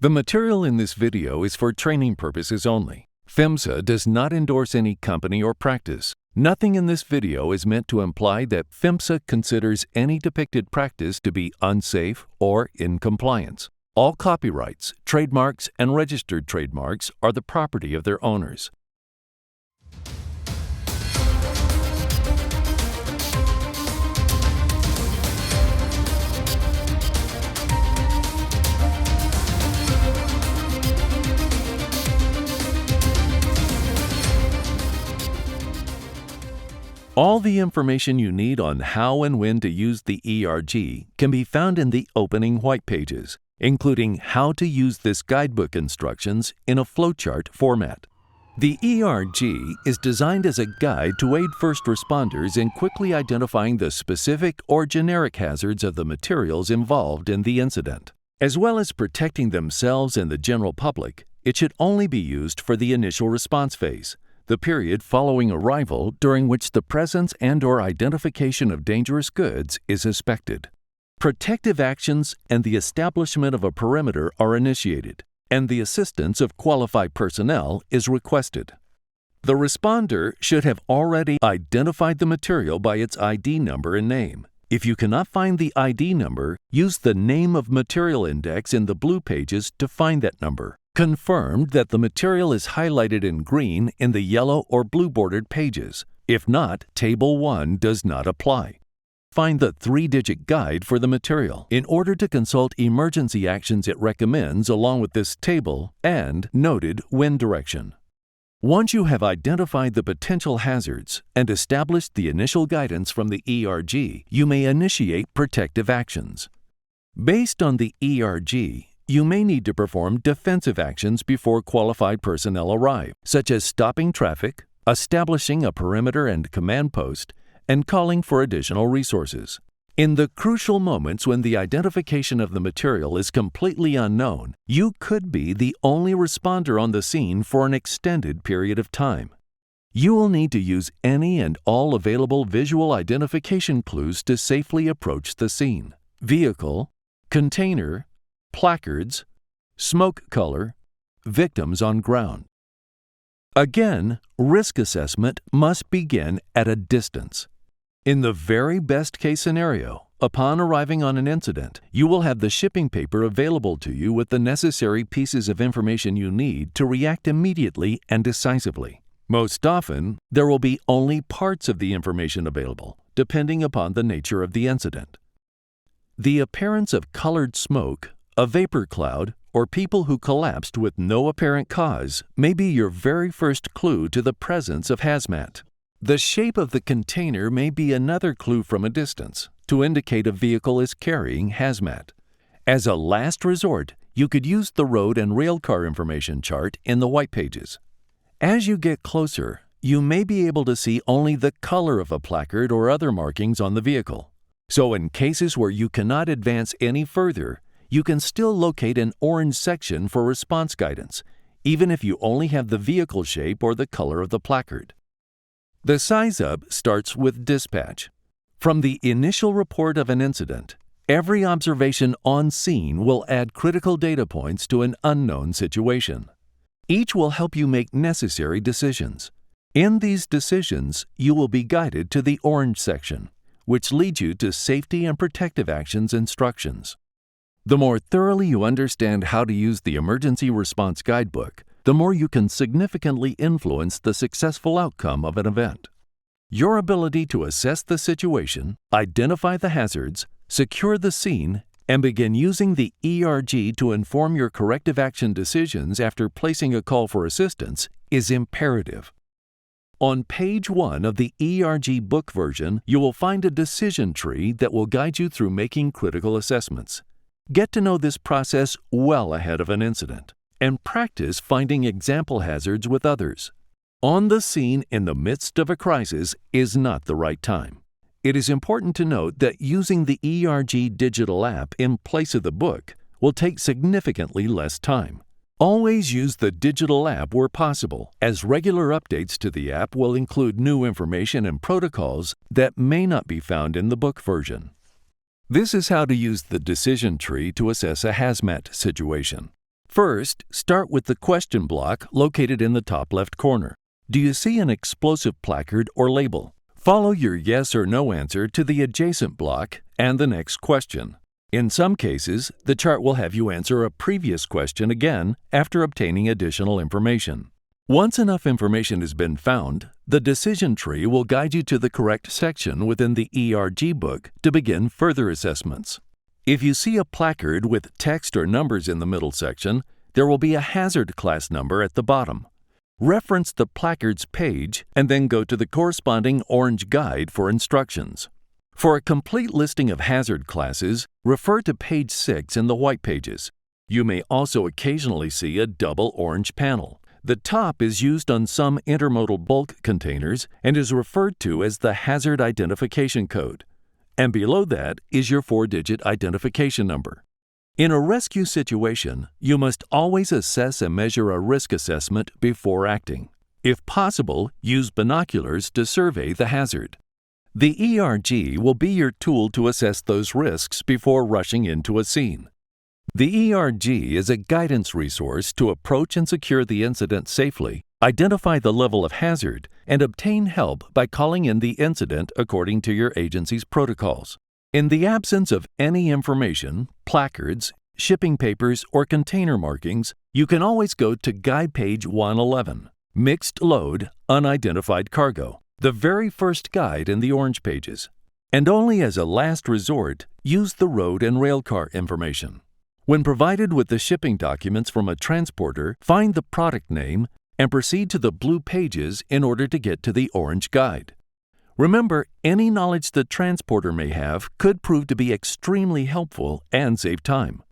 The material in this video is for training purposes only. PHMSA does not endorse any company or practice. Nothing in this video is meant to imply that PHMSA considers any depicted practice to be unsafe or in compliance. All copyrights, trademarks, and registered trademarks are the property of their owners. All the information you need on how and when to use the ERG can be found in the opening white pages, including how to use this guidebook instructions in a flowchart format. The ERG is designed as a guide to aid first responders in quickly identifying the specific or generic hazards of the materials involved in the incident. As well as protecting themselves and the general public, it should only be used for the initial response phase, the period following arrival during which the presence and/or identification of dangerous goods is suspected. Protective actions and the establishment of a perimeter are initiated, and the assistance of qualified personnel is requested. The responder should have already identified the material by its ID number and name. If you cannot find the ID number, use the Name of Material Index in the blue pages to find that number. Confirmed that the material is highlighted in green in the yellow or blue bordered pages. If not, Table 1 does not apply. Find the 3-digit guide for the material in order to consult emergency actions it recommends along with this table and noted wind direction. Once you have identified the potential hazards and established the initial guidance from the ERG, you may initiate protective actions. Based on the ERG, you may need to perform defensive actions before qualified personnel arrive, such as stopping traffic, establishing a perimeter and command post, and calling for additional resources. In the crucial moments when the identification of the material is completely unknown, you could be the only responder on the scene for an extended period of time. You will need to use any and all available visual identification clues to safely approach the scene: vehicle, container, placards, smoke color, victims on ground. Again, risk assessment must begin at a distance. In the very best case scenario, upon arriving on an incident, you will have the shipping paper available to you with the necessary pieces of information you need to react immediately and decisively. Most often, there will be only parts of the information available, depending upon the nature of the incident. The appearance of colored smoke, a vapor cloud, or people who collapsed with no apparent cause may be your very first clue to the presence of hazmat. The shape of the container may be another clue from a distance to indicate a vehicle is carrying hazmat. As a last resort, you could use the road and rail car information chart in the white pages. As you get closer, you may be able to see only the color of a placard or other markings on the vehicle. So in cases where you cannot advance any further, you can still locate an orange section for response guidance, even if you only have the vehicle shape or the color of the placard. The size up starts with dispatch. From the initial report of an incident, every observation on scene will add critical data points to an unknown situation. Each will help you make necessary decisions. In these decisions, you will be guided to the orange section, which leads you to safety and protective actions instructions. The more thoroughly you understand how to use the Emergency Response Guidebook, the more you can significantly influence the successful outcome of an event. Your ability to assess the situation, identify the hazards, secure the scene, and begin using the ERG to inform your corrective action decisions after placing a call for assistance is imperative. On page 1 of the ERG book version, you will find a decision tree that will guide you through making critical assessments. Get to know this process well ahead of an incident, and practice finding example hazards with others. On the scene in the midst of a crisis is not the right time. It is important to note that using the ERG digital app in place of the book will take significantly less time. Always use the digital app where possible, as regular updates to the app will include new information and protocols that may not be found in the book version. This is how to use the decision tree to assess a hazmat situation. First, start with the question block located in the top left corner. Do you see an explosive placard or label? Follow your yes or no answer to the adjacent block and the next question. In some cases, the chart will have you answer a previous question again after obtaining additional information. Once enough information has been found, the decision tree will guide you to the correct section within the ERG book to begin further assessments. If you see a placard with text or numbers in the middle section, there will be a hazard class number at the bottom. Reference the placard's page and then go to the corresponding orange guide for instructions. For a complete listing of hazard classes, refer to page 6 in the white pages. You may also occasionally see a double orange panel. The top is used on some intermodal bulk containers and is referred to as the hazard identification code. And below that is your 4-digit identification number. In a rescue situation, you must always assess and measure a risk assessment before acting. If possible, use binoculars to survey the hazard. The ERG will be your tool to assess those risks before rushing into a scene. The ERG is a guidance resource to approach and secure the incident safely, identify the level of hazard, and obtain help by calling in the incident according to your agency's protocols. In the absence of any information, placards, shipping papers, or container markings, you can always go to Guide Page 111, Mixed Load, Unidentified Cargo, the very first guide in the orange pages. And only as a last resort, use the road and railcar information. When provided with the shipping documents from a transporter, find the product name and proceed to the blue pages in order to get to the orange guide. Remember, any knowledge the transporter may have could prove to be extremely helpful and save time.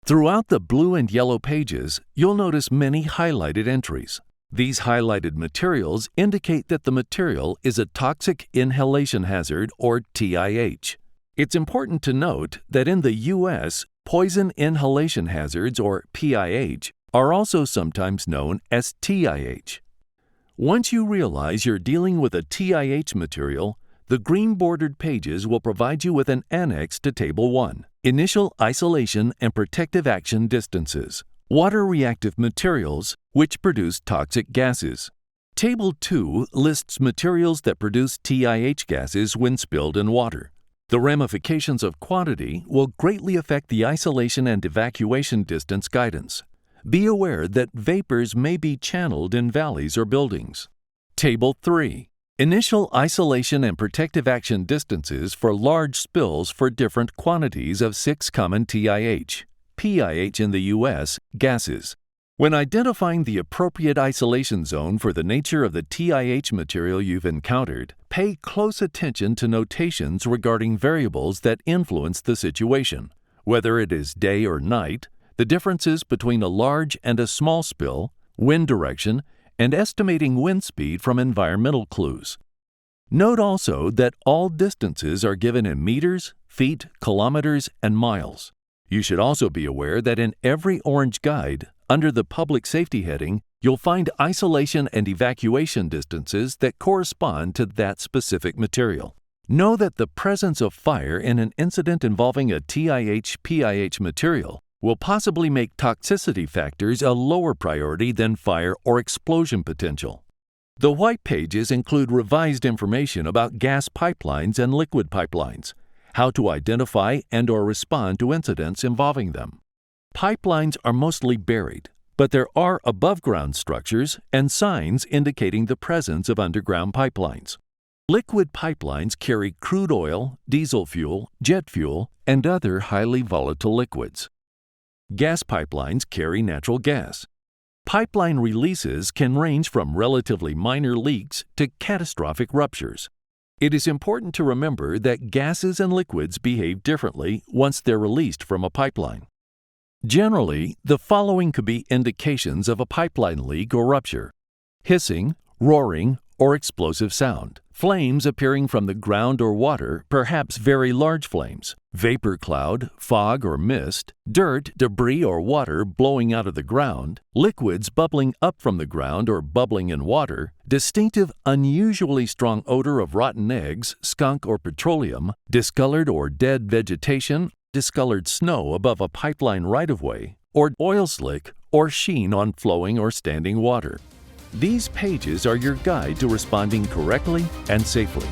Throughout the blue and yellow pages, you'll notice many highlighted entries. These highlighted materials indicate that the material is a toxic inhalation hazard or TIH. It's important to note that in the U.S., poison inhalation hazards or PIH are also sometimes known as TIH. Once you realize you're dealing with a TIH material, the green-bordered pages will provide you with an annex to Table 1, Initial Isolation and Protective Action Distances, Water-Reactive Materials, which produce toxic gases. Table 2 lists materials that produce TIH gases when spilled in water. The ramifications of quantity will greatly affect the isolation and evacuation distance guidance. Be aware that vapors may be channeled in valleys or buildings. Table 3. Initial Isolation and Protective Action Distances for large spills for different quantities of 6 common TIH, PIH in the U.S., gases. When identifying the appropriate isolation zone for the nature of the TIH material you've encountered, pay close attention to notations regarding variables that influence the situation, whether it is day or night, the differences between a large and a small spill, wind direction, and estimating wind speed from environmental clues. Note also that all distances are given in meters, feet, kilometers, and miles. You should also be aware that in every orange guide, under the Public Safety heading, you'll find isolation and evacuation distances that correspond to that specific material. Know that the presence of fire in an incident involving a TIH-PIH material will possibly make toxicity factors a lower priority than fire or explosion potential. The white pages include revised information about gas pipelines and liquid pipelines, how to identify and/or respond to incidents involving them. Pipelines are mostly buried, but there are above-ground structures and signs indicating the presence of underground pipelines. Liquid pipelines carry crude oil, diesel fuel, jet fuel, and other highly volatile liquids. Gas pipelines carry natural gas. Pipeline releases can range from relatively minor leaks to catastrophic ruptures. It is important to remember that gases and liquids behave differently once they're released from a pipeline. Generally, the following could be indications of a pipeline leak or rupture: hissing, roaring, or explosive sound, flames appearing from the ground or water, perhaps very large flames, vapor cloud, fog or mist, dirt, debris, or water blowing out of the ground, liquids bubbling up from the ground or bubbling in water, distinctive, unusually strong odor of rotten eggs, skunk, or petroleum, discolored or dead vegetation, discolored snow above a pipeline right-of-way, or oil slick or sheen on flowing or standing water. These pages are your guide to responding correctly and safely.